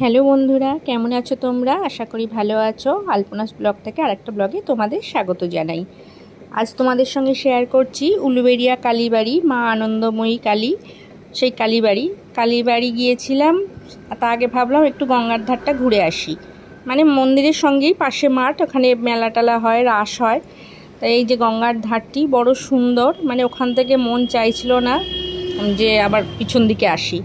Hello বন্ধুরা, কেমন আছো তোমরা? আশা করি ভালো আছো। আলপনাস ব্লগ থেকে আরেকটা ব্লগে তোমাদের স্বাগত জানাই। আজ তোমাদের সঙ্গে শেয়ার করছি উলুবেড়িয়া কালীবাড়ি, মা আনন্দময়ী কালী, সেই কালীবাড়ি গিয়েছিলাম। তা আগে ভাবলাম একটু গঙ্গার ধারটা ঘুরে আসি, মানে মন্দিরের সঙ্গেই পাশে মাঠ, ওখানে মেলা টালা হয়, রাস হয়। তাই এই যে গঙ্গার ধারটি বড় সুন্দর, মানে ওখান থেকে মন চাইছিল না যে আবার পিছন দিকে আসি।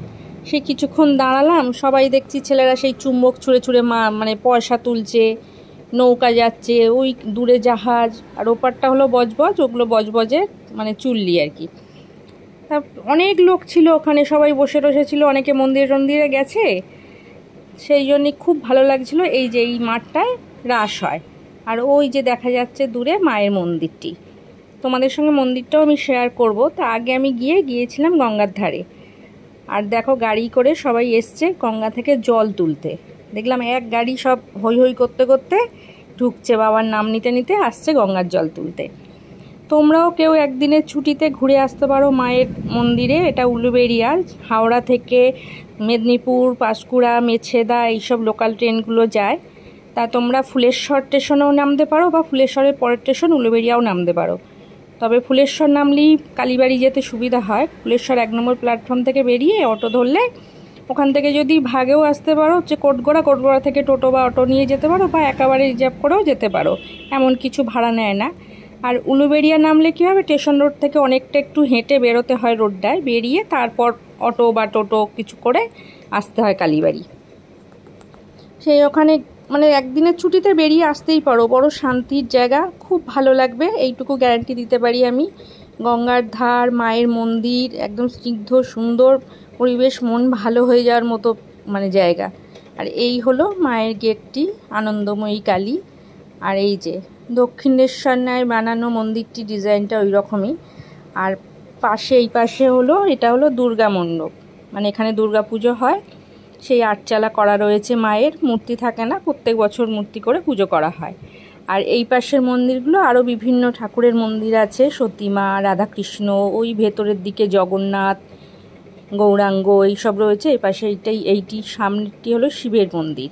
সে কিছুক্ষণ দাঁড়ালাম, সবাই দেখছি ছেলেরা সেই চুম্বক ছুঁড়ে ছুঁড়ে মানে পয়সা তুলছে, নৌকা যাচ্ছে, ওই দূরে জাহাজ, আর ওপারটা হলো বজবজ, ওগুলো বজবজের মানে চুল্লি আর কি। তা অনেক লোক ছিল ওখানে, সবাই বসে ছিল, অনেকে মন্দিরে গেছে, সেই জন্যে খুব ভালো লাগছিল। এই যে এই মাঠটায় রাস হয়, আর ওই যে দেখা যাচ্ছে দূরে মায়ের মন্দিরটি, তোমাদের সঙ্গে মন্দিরটাও আমি শেয়ার করব। তা আগে আমি গিয়েছিলাম গঙ্গার ধারে, আর দেখো গাড়ি করে সবাই এসছে গঙ্গা থেকে জল তুলতে। দেখলাম এক গাড়ি সব হই হই করতে করতে ঢুকছে, বাবার নাম নিতে নিতে আসছে গঙ্গার জল তুলতে। তোমরাও কেউ একদিনের ছুটিতে ঘুরে আসতে পারো মায়ের মন্দিরে। এটা উলুবেড়িয়া, হাওড়া থেকে মেদিনীপুর, পাঁশকুড়া, মেছেদা এইসব লোকাল ট্রেনগুলো যায়। তা তোমরা ফুলেশ্বর স্টেশনেও নামতে পারো, বা ফুলেশ্বরের পরের স্টেশন উলুবেড়িয়াও নামতে পারো। তবে ফুলেশ্বর নামলেই কালীবাড়ি যেতে সুবিধা হয়। ফুলেশ্বর 1 নম্বর প্ল্যাটফর্ম থেকে বেরিয়ে অটো ধরলে ওখান থেকে যদি ভাগেও আসতে পারো, যে কোটগোড়া থেকে টোটো বা অটো নিয়ে যেতে পারো, বা একেবারে রিজার্ভ করেও যেতে পারো, এমন কিছু ভাড়া নেয় না। আর উলুবেড়িয়া নামলে কী হবে, স্টেশন রোড থেকে অনেকটা একটু হেঁটে বেরোতে হয় রোডটায়, বেরিয়ে তারপর অটো বা টোটো কিছু করে আসতে হয় কালীবাড়ি। সেই ওখানে মানে একদিনের ছুটিতে বেরিয়ে আসতেই পারো, বড় শান্তির জায়গা, খুব ভালো লাগবে, এইটুকু গ্যারান্টি দিতে পারি আমি। গঙ্গার ধার, মায়ের মন্দির, একদম স্নিগ্ধ সুন্দর পরিবেশ, মন ভালো হয়ে যাওয়ার মতো মানে জায়গা। আর এই হলো মায়ের গেটটি, আনন্দময়ী কালী। আর এই যে দক্ষিণেশ্বর ন্যায় বানানো মন্দিরটি, ডিজাইনটা ওই রকমই। আর এই পাশে হলো, এটা হলো দুর্গা মণ্ডপ, মানে এখানে দুর্গা পুজো হয়। সেই আটচালা করা রয়েছে, মায়ের মূর্তি থাকে না, প্রত্যেক বছর মূর্তি করে পুজো করা হয়। আর এই পাশের মন্দিরগুলো আরও বিভিন্ন ঠাকুরের মন্দির আছে, সতীমা, রাধাকৃষ্ণ, ওই ভেতরের দিকে জগন্নাথ, গৌরাঙ্গ এইসব রয়েছে। এই পাশে এইটি সামনেটি হলো শিবের মন্দির,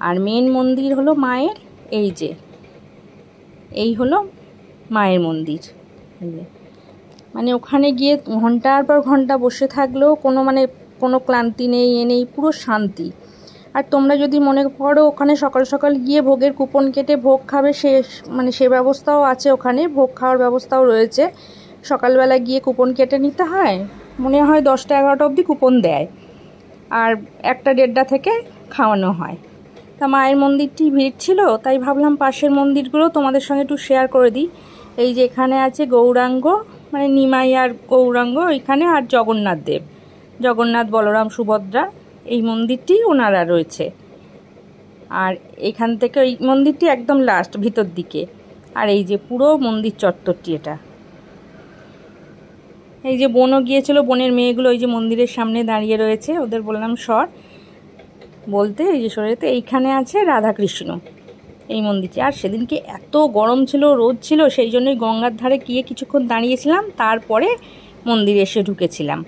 আর মেন মন্দির হলো মায়ের। এই হলো মায়ের মন্দির। মানে ওখানে গিয়ে ঘন্টার পর ঘন্টা বসে থাকলেও কোনো ক্লান্তি নেই, নেই, পুরো শান্তি। আর তোমরা যদি মনে করো ওখানে সকাল সকাল গিয়ে ভোগের কুপন কেটে ভোগ খাবে, সে ব্যবস্থাও আছে, ওখানে ভোগ খাওয়ার ব্যবস্থাও রয়েছে। সকালবেলা গিয়ে কুপন কেটে নিতে হয়, মনে হয় 10টা 11টা অবধি কুপন দেয়, আর 1টা 1:30 থেকে খাওয়ানো হয়। তা মায়ের মন্দিরটি ভিড় ছিল, তাই ভাবলাম পাশের মন্দিরগুলো তোমাদের সঙ্গে একটু শেয়ার করে দিই। এই যে এখানে আছে গৌরাঙ্গ, মানে নিমাই আর গৌরাঙ্গ এখানে, আর জগন্নাথ, বলরাম, সুভদ্রা, এই মন্দিরটি ওনারা রয়েছে। আর এখান থেকে ওই মন্দিরটি একদম লাস্ট ভিতর দিকে। আর এই যে পুরো মন্দির চত্বরটি, এটা এই যে বোনও গিয়েছিল, বোনের মেয়েগুলো ওই যে মন্দিরের সামনে দাঁড়িয়ে রয়েছে, ওদের বললাম বলতে এই যে সরেতে। এইখানে আছে রাধাকৃষ্ণ এই মন্দিরটি। আর সেদিনকে এত গরম ছিল, রোদ ছিল, সেই জন্যই গঙ্গার ধারে গিয়ে কিছুক্ষণ দাঁড়িয়েছিলাম, তারপরে মন্দিরে এসে ঢুকেছিলাম।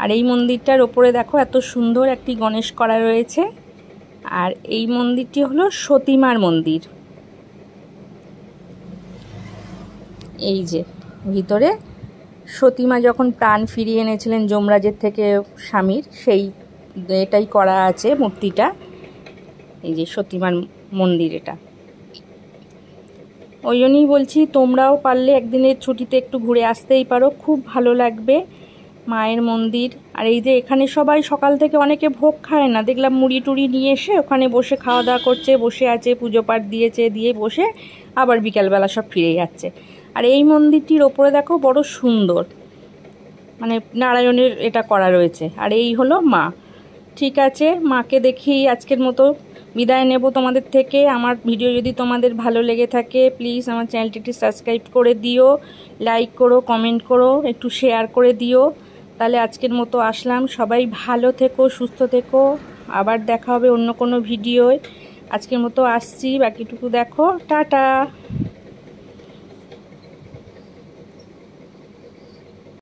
আর এই মন্দিরটার ওপরে দেখো এত সুন্দর একটি গণেশ করা রয়েছে। আর এই মন্দিরটি হলো সতীমার মন্দির। এই যে ভিতরে সতীমা যখন প্রাণ ফিরিয়ে এনেছিলেন যমরাজের থেকে স্বামীর, এটাই করা আছে মূর্তিটা। এই যে সতীমার মন্দির, এটা ওই জন্যই বলছি তোমরাও পারলে একদিনের ছুটিতে একটু ঘুরে আসতেই পারো, খুব ভালো লাগবে মায়ের মন্দির। আর এই যে এখানে সবাই সকাল থেকে, অনেকে ভোগ খায় না, দেখলাম মুড়ি টুড়ি নিয়ে এসে ওখানে বসে খাওয়া দাওয়া করছে, বসে আছে, পুজো পাঠ দিয়ে বসে আবার বিকালবেলা সব ফিরে যাচ্ছে। আর এই মন্দিরটির ওপরে দেখো বড় সুন্দর, মানে নারায়ণের এটা করা রয়েছে। আর এই হলো মা। ঠিক আছে, মাকে দেখেই আজকের মতো বিদায় নেব তোমাদের থেকে। আমার ভিডিও যদি তোমাদের ভালো লেগে থাকে, প্লিজ আমার চ্যানেলটি সাবস্ক্রাইব করে দিও, লাইক করো, কমেন্ট করো, একটু শেয়ার করে দিও। তাহলে আজকের মতো আসলাম, সবাই ভালো থেকো, সুস্থ থেকো, আবার দেখা হবে অন্য কোনো ভিডিওয়। আজকের মতো আসছি, বাকিটুকু দেখো, টাটা।